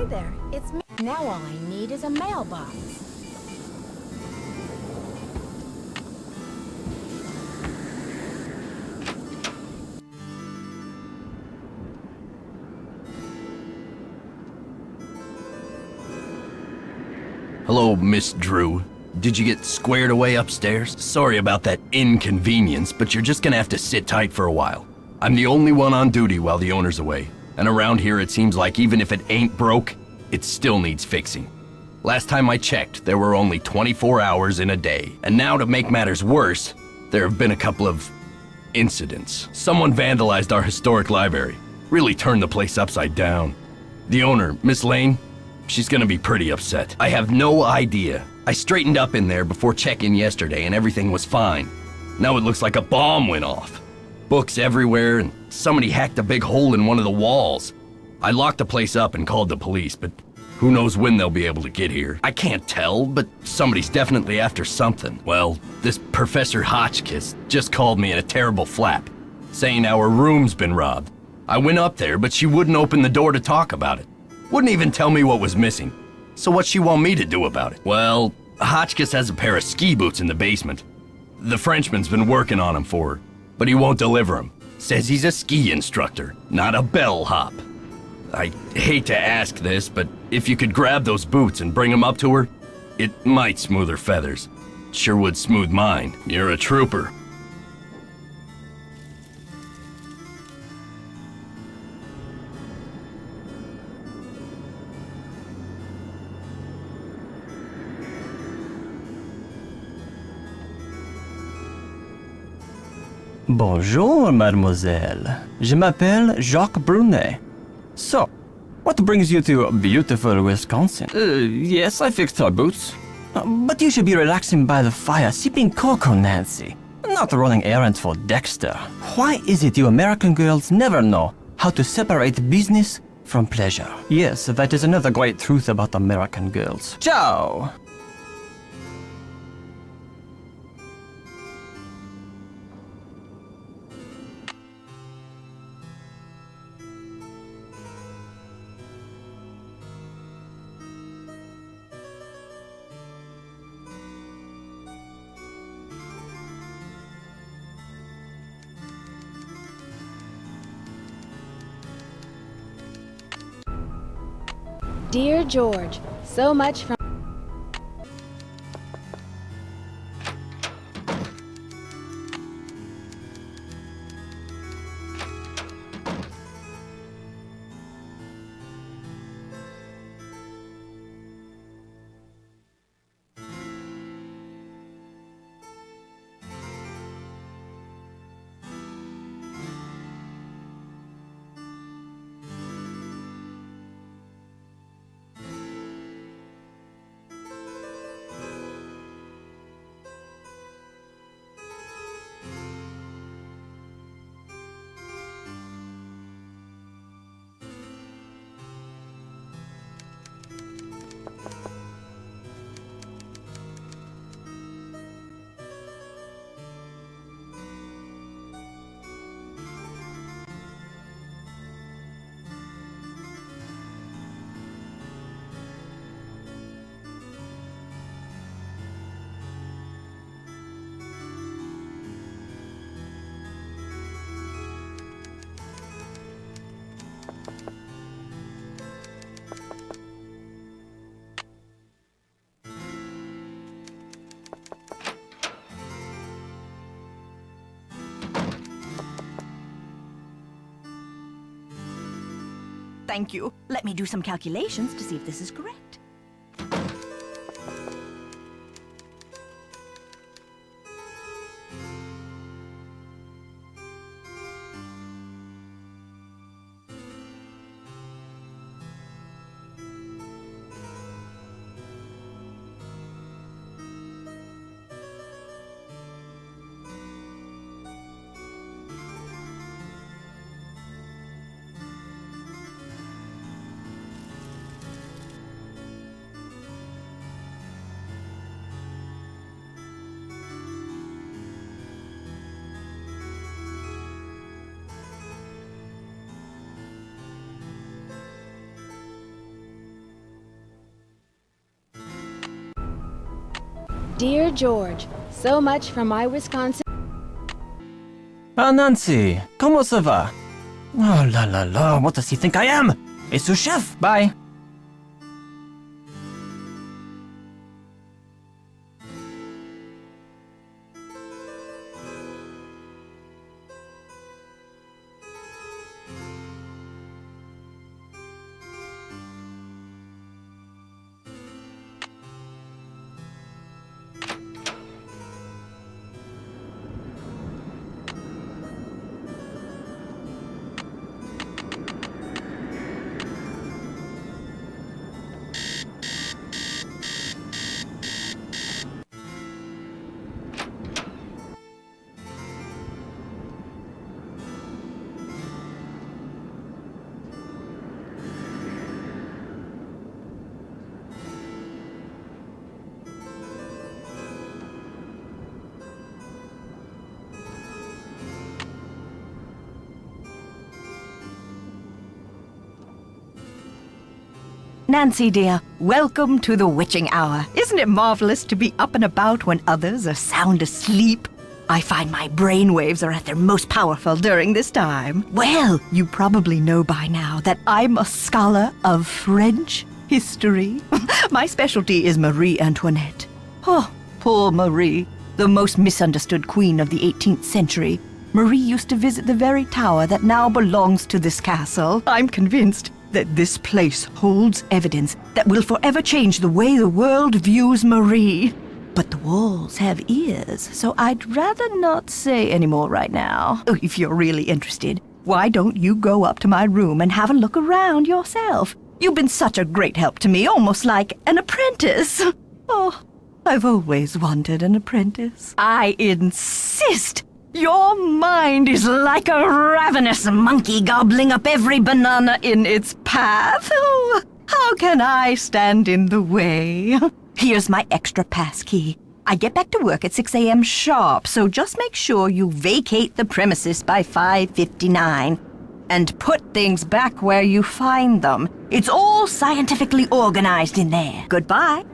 Hi there, it's me. Now all I need is a mailbox. Hello, Miss Drew. Did you get squared away upstairs? Sorry about that inconvenience, but you're just gonna have to sit tight for a while. I'm the only one on duty while the owner's away, and around here it seems like even if it ain't broke, it still needs fixing. Last time I checked, there were only 24 hours in a day, and now to make matters worse, there have been a couple of incidents. Someone vandalized our historic library, really turned the place upside down. The owner, Miss Lane, she's gonna be pretty upset. I have no idea. I straightened up in there before check-in yesterday and everything was fine. Now it looks like a bomb went off. Books everywhere and somebody hacked a big hole in one of the walls. I locked the place up and called the police, but who knows when they'll be able to get here. I can't tell, but somebody's definitely after something. Well, this Professor Hotchkiss just called me in a terrible flap, saying our room's been robbed. I went up there, but she wouldn't open the door to talk about it. Wouldn't even tell me what was missing. So what's she want me to do about it? Well, Hotchkiss has a pair of ski boots in the basement. The Frenchman's been working on them for her, but he won't deliver them. Says he's a ski instructor, not a bellhop. I hate to ask this, but if you could grab those boots and bring them up to her, it might smooth her feathers. Sure would smooth mine. You're a trooper. Bonjour, mademoiselle. Je m'appelle Jacques Brun. So, what brings you to beautiful Wisconsin? Yes, I fixed her boots. But you should be relaxing by the fire, sipping cocoa, Nancy. Not running errands for Dexter. Why is it you American girls never know how to separate business from pleasure? Yes, that is another great truth about American girls. Ciao! Dear George, so much from... Thank you. Let me do some calculations to see if this is correct. Dear George, so much from my Wisconsin. Ah, Nancy, comment ça va? Oh la la la, what does he think I am? A sous chef, bye. Nancy, dear, welcome to the witching hour. Isn't it marvelous to be up and about when others are sound asleep? I find my brainwaves are at their most powerful during this time. Well, you probably know by now that I'm a scholar of French history. My specialty is Marie Antoinette. Oh, poor Marie, the most misunderstood queen of the 18th century. Marie used to visit the very tower that now belongs to this castle. I'm convinced that this place holds evidence that will forever change the way the world views Marie. But the walls have ears, so I'd rather not say any more right now. Oh, if you're really interested, why don't you go up to my room and have a look around yourself? You've been such a great help to me, almost like an apprentice. Oh, I've always wanted an apprentice. I insist. Your mind is like a ravenous monkey gobbling up every banana in its path. Oh, how can I stand in the way? Here's my extra pass key. I get back to work at 6 a.m. sharp, so just make sure you vacate the premises by 5:59. And put things back where you find them. It's all scientifically organized in there. Goodbye.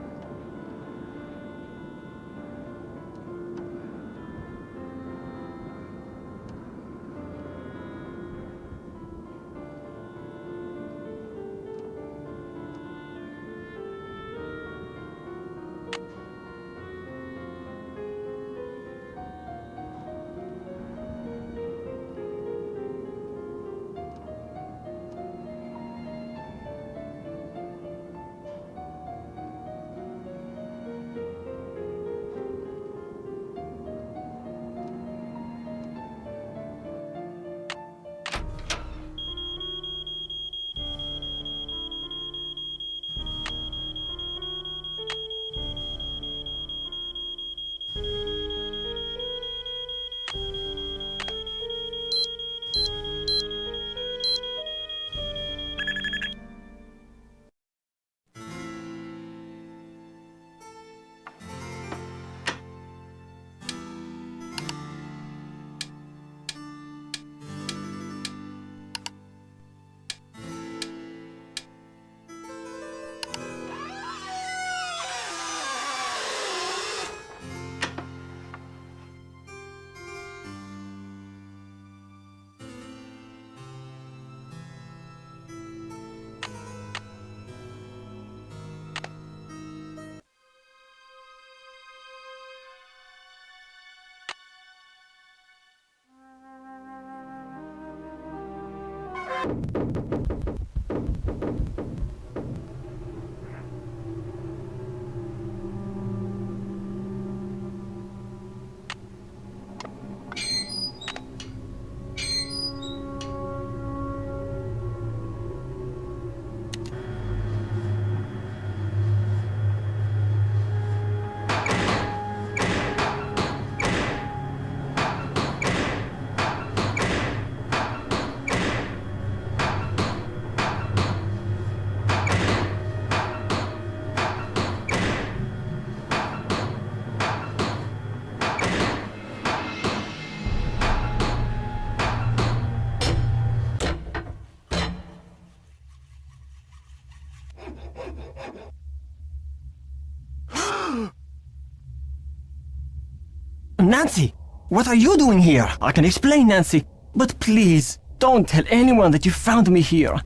Nancy! What are you doing here? I can explain, Nancy. But please, don't tell anyone that you found me here.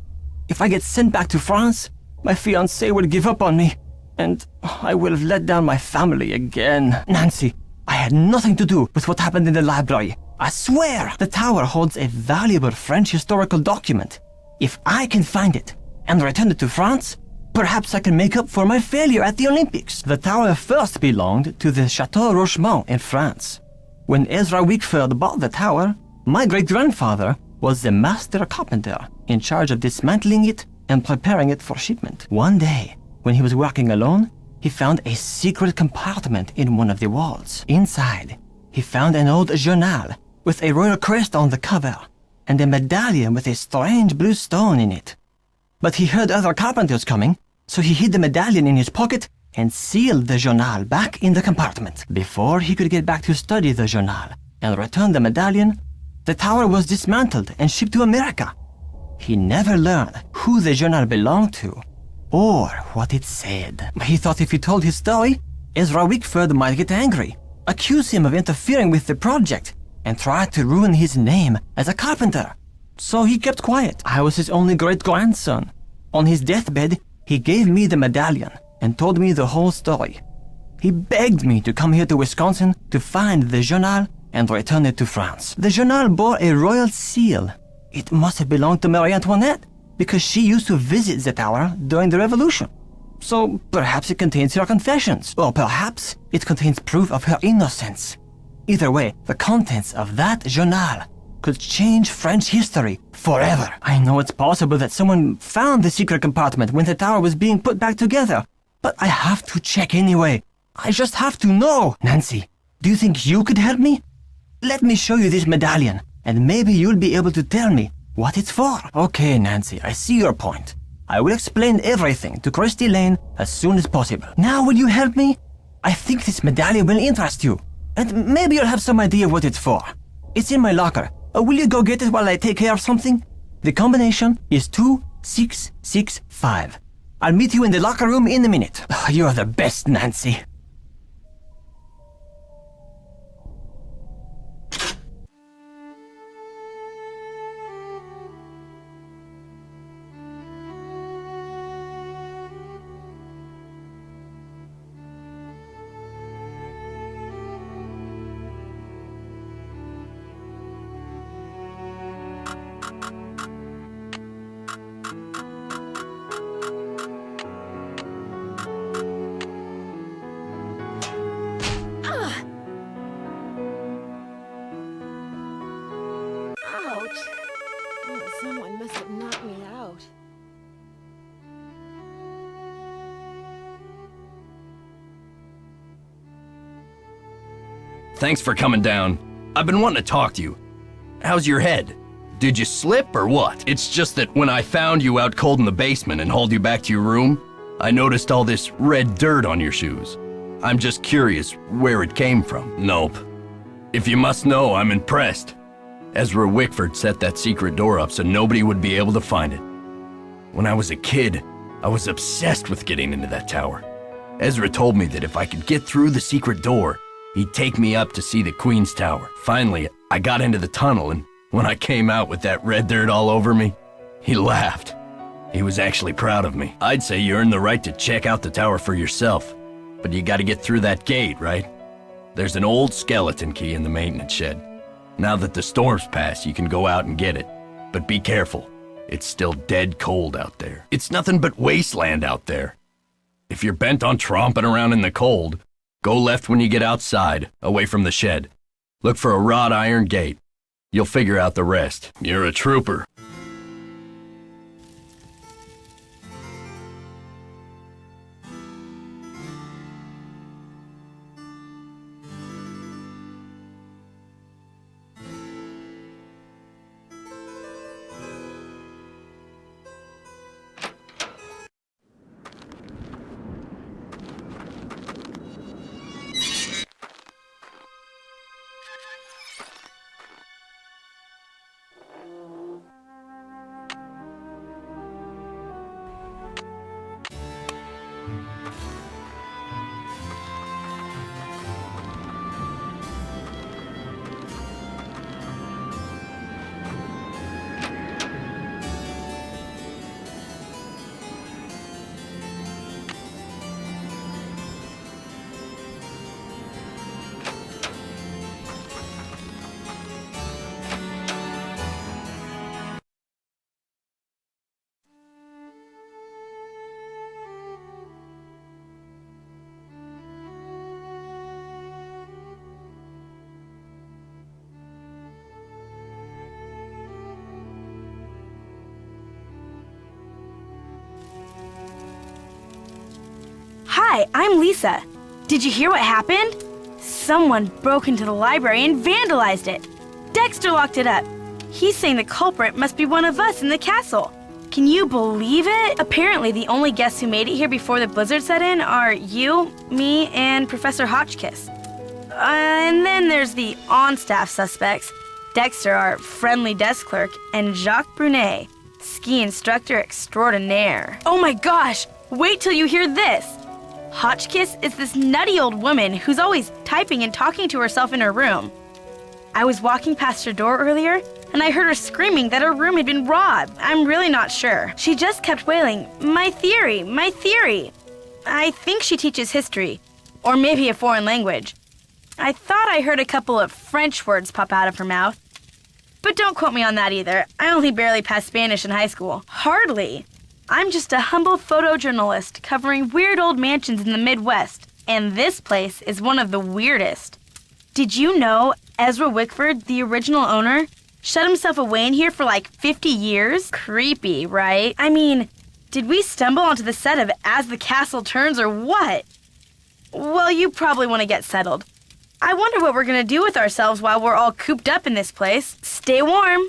If I get sent back to France, my fiancé will give up on me. And I will have let down my family again. Nancy, I had nothing to do with what happened in the library. I swear the tower holds a valuable French historical document. If I can find it and return it to France, perhaps I can make up for my failure at the Olympics. The tower first belonged to the Chateau Rochemont in France. When Ezra Wickford bought the tower, my great-grandfather was the master carpenter in charge of dismantling it and preparing it for shipment. One day, when he was working alone, he found a secret compartment in one of the walls. Inside, he found an old journal with a royal crest on the cover and a medallion with a strange blue stone in it. But he heard other carpenters coming, so he hid the medallion in his pocket and sealed the journal back in the compartment. Before he could get back to study the journal and return the medallion, the tower was dismantled and shipped to America. He never learned who the journal belonged to or what it said. He thought if he told his story, Ezra Wickford might get angry, accuse him of interfering with the project, and try to ruin his name as a carpenter. So he kept quiet. I was his only great-grandson. On his deathbed, he gave me the medallion and told me the whole story. He begged me to come here to Wisconsin to find the journal and return it to France. The journal bore a royal seal. It must have belonged to Marie Antoinette, because she used to visit the tower during the Revolution. So perhaps it contains her confessions, or perhaps it contains proof of her innocence. Either way, the contents of that journal could change French history forever. I know it's possible that someone found the secret compartment when the tower was being put back together, but I have to check anyway. I just have to know. Nancy, do you think you could help me? Let me show you this medallion, and maybe you'll be able to tell me what it's for. Okay, Nancy, I see your point. I will explain everything to Christy Lane as soon as possible. Now will you help me? I think this medallion will interest you, and maybe you'll have some idea what it's for. It's in my locker. Will you go get it while I take care of something? The combination is 2665. I'll meet you in the locker room in a minute. You're the best, Nancy. Ouch! Oh, someone must have knocked me out. Thanks for coming down. I've been wanting to talk to you. How's your head? Did you slip or what? It's just that when I found you out cold in the basement and hauled you back to your room, I noticed all this red dirt on your shoes. I'm just curious where it came from. Nope. If you must know, I'm impressed. Ezra Wickford set that secret door up so nobody would be able to find it. When I was a kid, I was obsessed with getting into that tower. Ezra told me that if I could get through the secret door, he'd take me up to see the Queen's Tower. Finally, I got into the tunnel, and when I came out with that red dirt all over me, he laughed. He was actually proud of me. I'd say you earned the right to check out the tower for yourself, but you gotta get through that gate, right? There's an old skeleton key in the maintenance shed. Now that the storm's passed, you can go out and get it. But be careful. It's still dead cold out there. It's nothing but wasteland out there. If you're bent on tromping around in the cold, go left when you get outside, away from the shed. Look for a wrought iron gate. You'll figure out the rest. You're a trooper. Hi, I'm Lisa. Did you hear what happened? Someone broke into the library and vandalized it. Dexter locked it up. He's saying the culprit must be one of us in the castle. Can you believe it? Apparently, the only guests who made it here before the blizzard set in are you, me, and Professor Hotchkiss. And then there's the on-staff suspects. Dexter, our friendly desk clerk, and Jacques Brun, ski instructor extraordinaire. Oh my gosh! Wait till you hear this! Hotchkiss is this nutty old woman who's always typing and talking to herself in her room. I was walking past her door earlier, and I heard her screaming that her room had been robbed. I'm really not sure. She just kept wailing, "My theory, my theory." I think she teaches history, or maybe a foreign language. I thought I heard a couple of French words pop out of her mouth. But don't quote me on that either. I only barely passed Spanish in high school. Hardly. I'm just a humble photojournalist covering weird old mansions in the Midwest, and this place is one of the weirdest. Did you know Ezra Wickford, the original owner, shut himself away in here for like 50 years? Creepy, right? I mean, did we stumble onto the set of As the Castle Turns or what? Well, you probably want to get settled. I wonder what we're gonna do with ourselves while we're all cooped up in this place. Stay warm.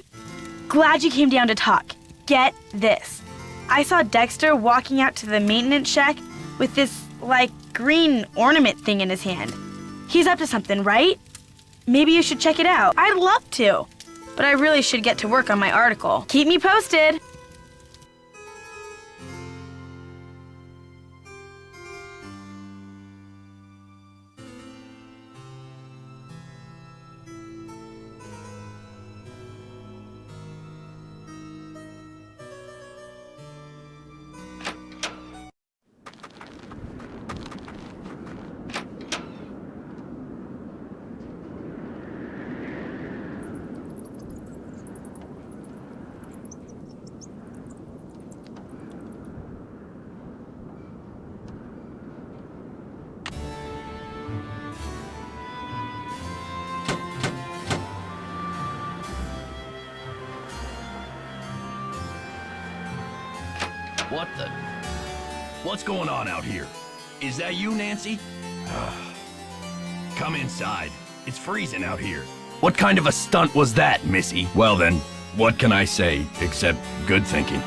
Glad you came down to talk. Get this. I saw Dexter walking out to the maintenance shack with this, like, green ornament thing in his hand. He's up to something, right? Maybe you should check it out. I'd love to. But I really should get to work on my article. Keep me posted. What the? What's going on out here? Is that you, Nancy? Come inside. It's freezing out here. What kind of a stunt was that, Missy? Well then, what can I say except good thinking?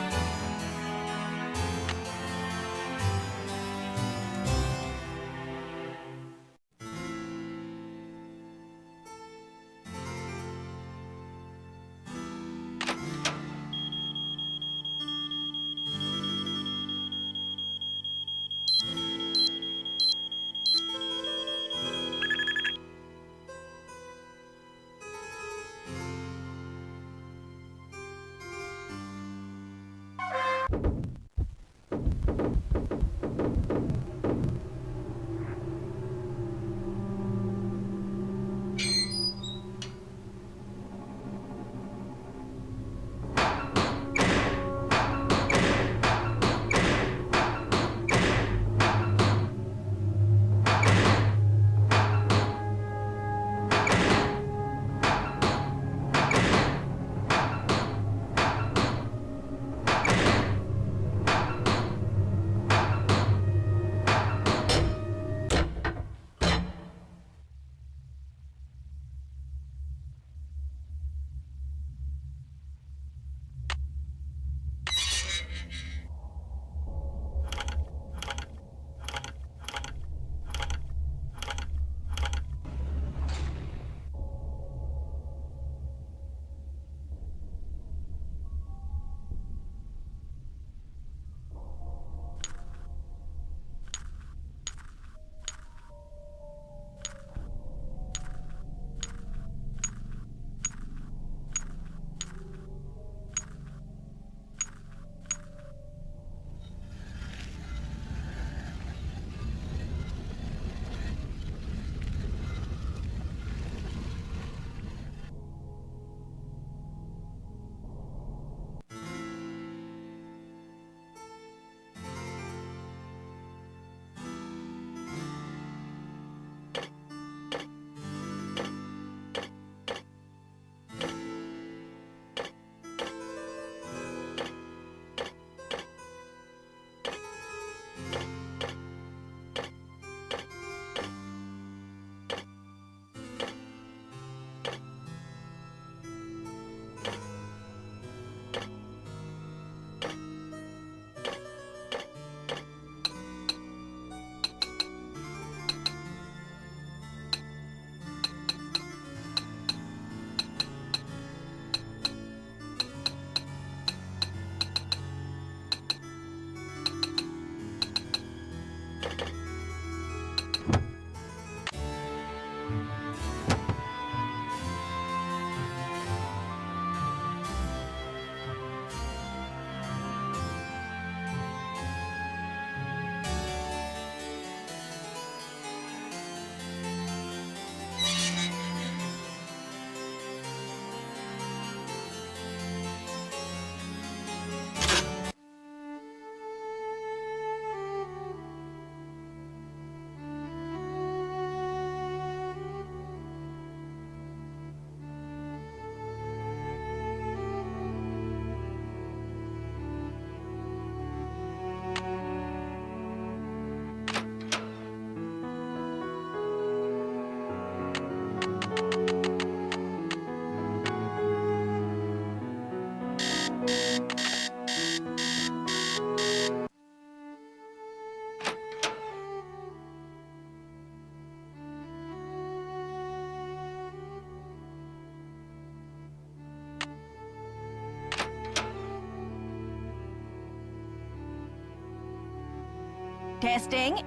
Testing.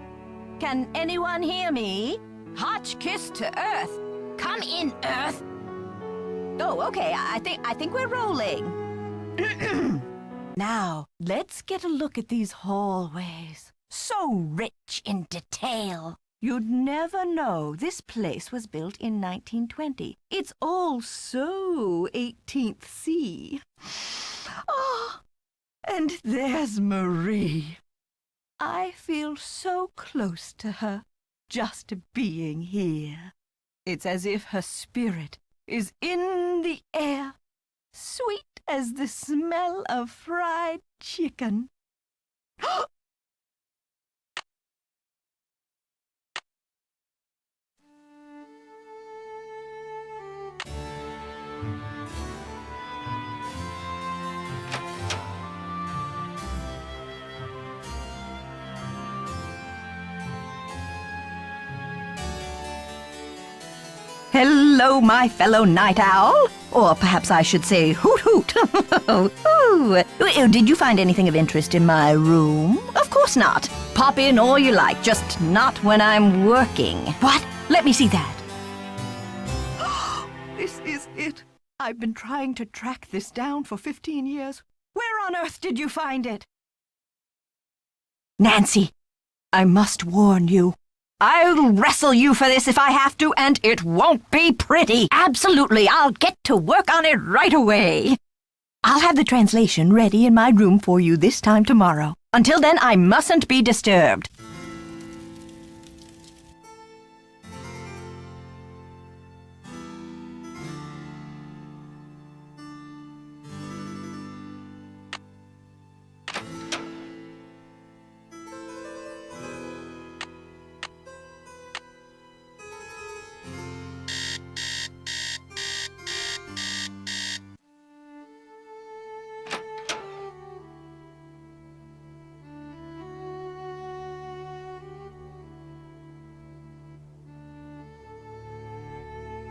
Can anyone hear me? Hotchkiss to Earth. Come in, Earth. Oh, okay. I think we're rolling. Now, let's get a look at these hallways. So rich in detail. You'd never know this place was built in 1920. It's all so 18th C. Oh, and there's Marie. I feel so close to her, just being here. It's as if her spirit is in the air, sweet as the smell of fried chicken. Hello, my fellow night owl. Or perhaps I should say hoot hoot. Ooh, did you find anything of interest in my room? Of course not. Pop in all you like, just not when I'm working. What? Let me see that. This is it. I've been trying to track this down for 15 years. Where on earth did you find it? Nancy, I must warn you. I'll wrestle you for this if I have to, and it won't be pretty. Absolutely, I'll get to work on it right away. I'll have the translation ready in my room for you this time tomorrow. Until then, I mustn't be disturbed.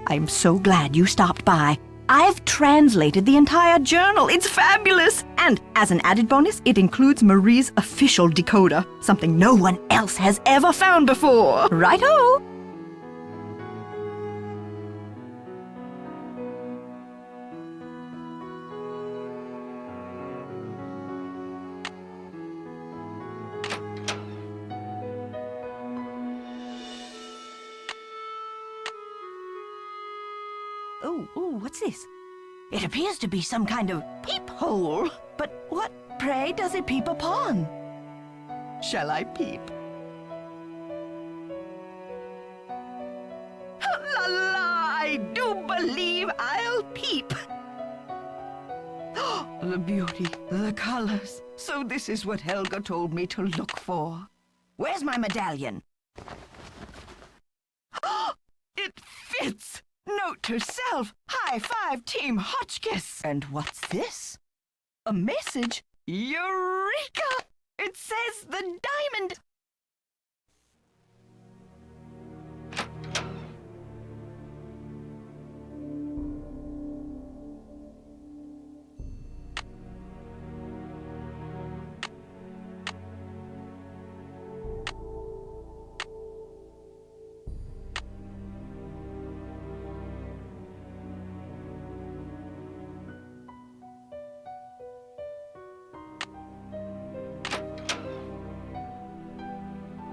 I'm so glad you stopped by. I've translated the entire journal. It's fabulous! And as an added bonus, it includes Marie's official decoder, something no one else has ever found before. Right-o! Oh, what's this? It appears to be some kind of peephole. But what, pray, does it peep upon? Shall I peep? La la, I do believe I'll peep. The beauty, the colors. So this is what Helga told me to look for. Where's my medallion? It fits! Note to self, high five Team Hotchkiss. And what's this? A message? Eureka! It says the diamond...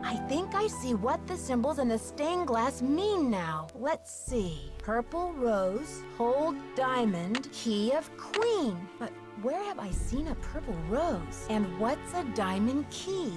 I think I see what the symbols in the stained glass mean now. Let's see. Purple rose, hold diamond, key of queen. But where have I seen a purple rose? And what's a diamond key?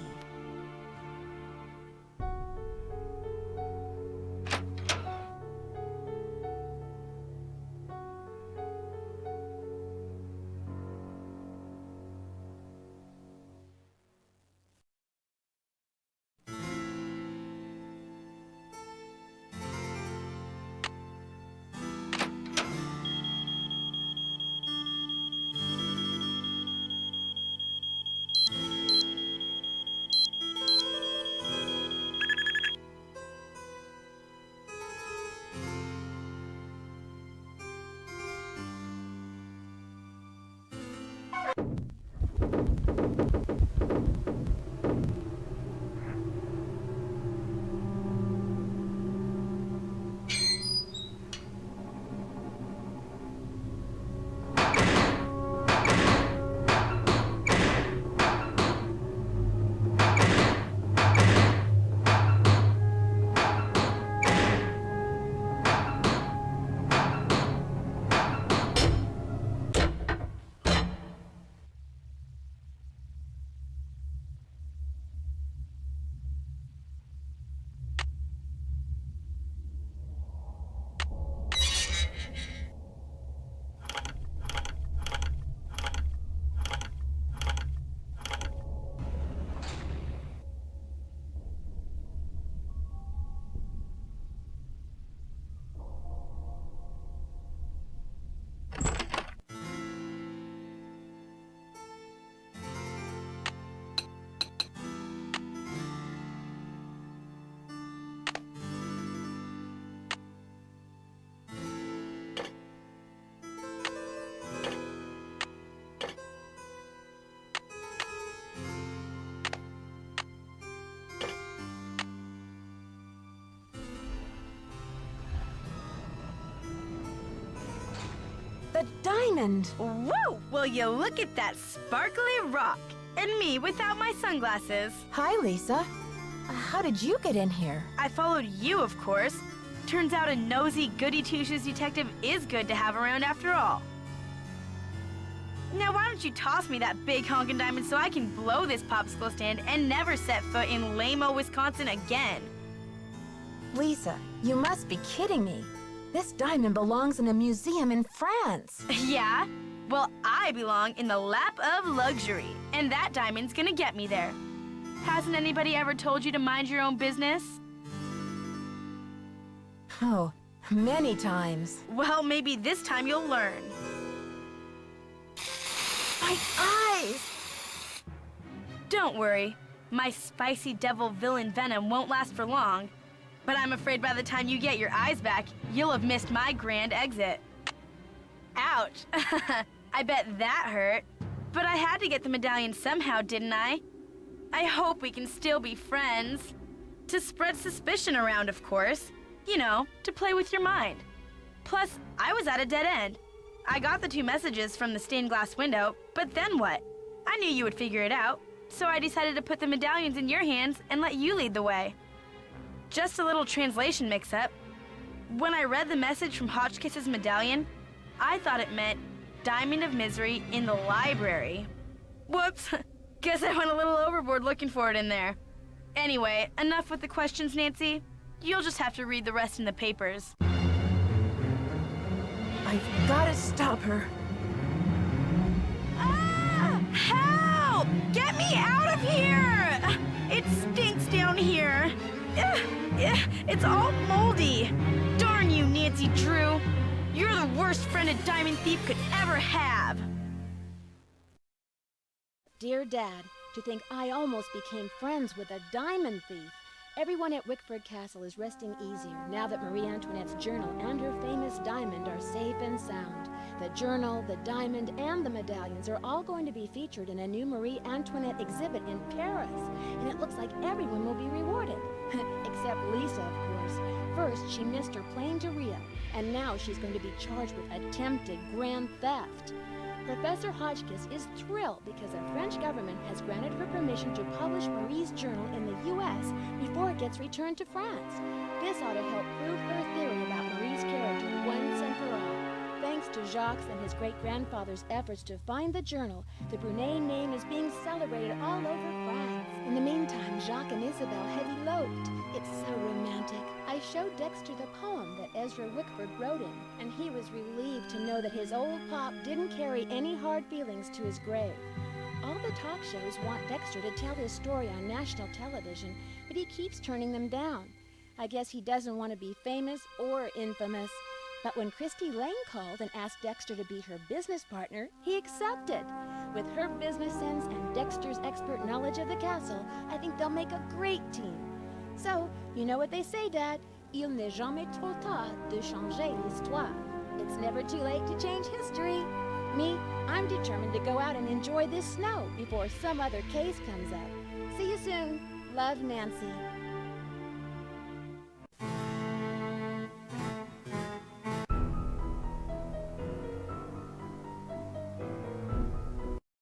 diamond. Whoa! Will you look at that sparkly rock? And me without my sunglasses. Hi, Lisa. How did you get in here? I followed you, of course. Turns out a nosy, goody-two-shoes detective is good to have around after all. Now why don't you toss me that big honkin' diamond so I can blow this popsicle stand and never set foot in lame-o Wisconsin again? Lisa, you must be kidding me. This diamond belongs in a museum in France. Yeah? Well, I belong in the lap of luxury, and that diamond's gonna get me there. Hasn't anybody ever told you to mind your own business? Oh, many times. Well, maybe this time you'll learn. My eyes! Don't worry. My spicy devil villain venom won't last for long. But I'm afraid by the time you get your eyes back, you'll have missed my grand exit. Ouch. I bet that hurt. But I had to get the medallion somehow, didn't I? I hope we can still be friends. To spread suspicion around, of course. You know, to play with your mind. Plus, I was at a dead end. I got the 2 messages from the stained glass window, but then what? I knew you would figure it out, so I decided to put the medallions in your hands and let you lead the way. Just a little translation mix-up. When I read the message from Hotchkiss's medallion, I thought it meant Diamond of Misery in the library. Whoops, guess I went a little overboard looking for it in there. Anyway, enough with the questions, Nancy. You'll just have to read the rest in the papers. I've got to stop her. Ah! Help! Get me out of here! It stinks down here. It's all moldy. Darn you, Nancy Drew. You're the worst friend a diamond thief could ever have. Dear Dad, to think I almost became friends with a diamond thief. Everyone at Wickford Castle is resting easier now that Marie Antoinette's journal and her famous diamond are safe and sound. The journal, the diamond, and the medallions are all going to be featured in a new Marie Antoinette exhibit in Paris, and it looks like everyone will be rewarded. Except Lisa, of course. First, she missed her plane to Rio, and now she's going to be charged with attempted grand theft. Professor Hotchkiss is thrilled because the French government has granted her permission to publish Marie's journal in the U.S. before it gets returned to France. This ought to help prove her theory about Marie's character once and for all. Thanks to Jacques and his great-grandfather's efforts to find the journal, the Brunet name is being celebrated all over France. In the meantime, Jacques and Isabel have eloped. It's so romantic. I showed Dexter the poem that Ezra Wickford wrote in, and he was relieved to know that his old pop didn't carry any hard feelings to his grave. All the talk shows want Dexter to tell his story on national television, but he keeps turning them down. I guess he doesn't want to be famous or infamous. But when Christy Lane called and asked Dexter to be her business partner, he accepted. With her business sense and Dexter's expert knowledge of the castle, I think they'll make a great team. So, you know what they say, Dad. Il n'est jamais trop tard de changer l'histoire. It's never too late to change history. Me, I'm determined to go out and enjoy this snow before some other case comes up. See you soon. Love, Nancy.